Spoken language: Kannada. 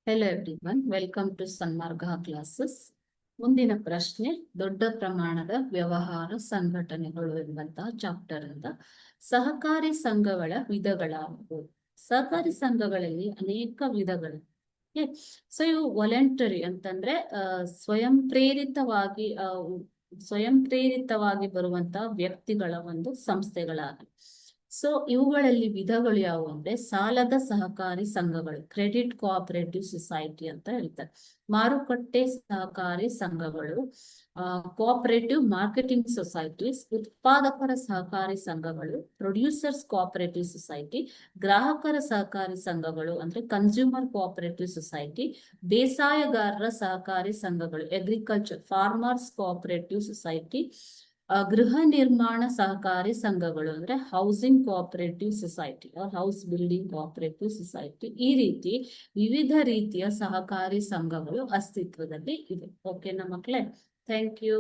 Hello everyone, welcome to Sanmarga classes. ಮುಂದಿನ ಪ್ರಶ್ನೆ, ದೊಡ್ಡ ಪ್ರಮಾಣದ ವ್ಯವಹಾರ ಸಂಘಟನೆಗಳು ಎಂಬಂತಹ ಚಾಪ್ಟರ್ ಅಂತ. ಸಹಕಾರಿ ಸಂಘಗಳ ವಿಧಗಳಾಗುವುದು. ಸಹಕಾರಿ ಸಂಘಗಳಲ್ಲಿ ಅನೇಕ ವಿಧಗಳು. ಸೊ ಇವು ವಾಲಂಟರಿ ಅಂತಂದ್ರೆ ಸ್ವಯಂ ಪ್ರೇರಿತವಾಗಿ ಬರುವಂತಹ ವ್ಯಕ್ತಿಗಳ ಒಂದು ಸಂಸ್ಥೆಗಳಾಗಿವೆ. ಸೊ ಇವುಗಳಲ್ಲಿ ವಿಧಗಳು ಯಾವುವು ಅಂದ್ರೆ ಸಾಲದ ಸಹಕಾರಿ ಸಂಘಗಳು, ಕ್ರೆಡಿಟ್ ಕೋಆಪರೇಟಿವ್ ಸೊಸೈಟಿ ಅಂತ ಹೇಳ್ತಾರೆ. ಮಾರುಕಟ್ಟೆ ಸಹಕಾರಿ ಸಂಘಗಳು, ಕೋಆಪರೇಟಿವ್ ಮಾರ್ಕೆಟಿಂಗ್ ಸೊಸೈಟೀಸ್, ಉತ್ಪಾದಕರ ಸಹಕಾರಿ ಸಂಘಗಳು, ಪ್ರೊಡ್ಯೂಸರ್ಸ್ ಕೋಆಪರೇಟಿವ್ ಸೊಸೈಟಿ, ಗ್ರಾಹಕರ ಸಹಕಾರಿ ಸಂಘಗಳು ಅಂದ್ರೆ ಕನ್ಸ್ಯೂಮರ್ ಕೋಆಪರೇಟಿವ್ ಸೊಸೈಟಿ, ಬೇಸಾಯಗಾರರ ಸಹಕಾರಿ ಸಂಘಗಳು, ಅಗ್ರಿಕಲ್ಚರ್ ಫಾರ್ಮರ್ಸ್ ಕೋಆಪರೇಟಿವ್ ಸೊಸೈಟಿ, ಗೃಹ ನಿರ್ಮಾಣ ಸಹಕಾರಿ ಸಂಘಗಳು ಅಂದ್ರೆ housing cooperative society house building cooperative society. ಈ ರೀತಿ ವಿವಿಧ ರೀತಿಯ ಸಹಕಾರಿ ಸಂಘಗಳು ಅಸ್ತಿತ್ವದಲ್ಲಿ ಇವೆ. ಓಕೆನಾ ಮಕ್ಕಳೇ? Thank you.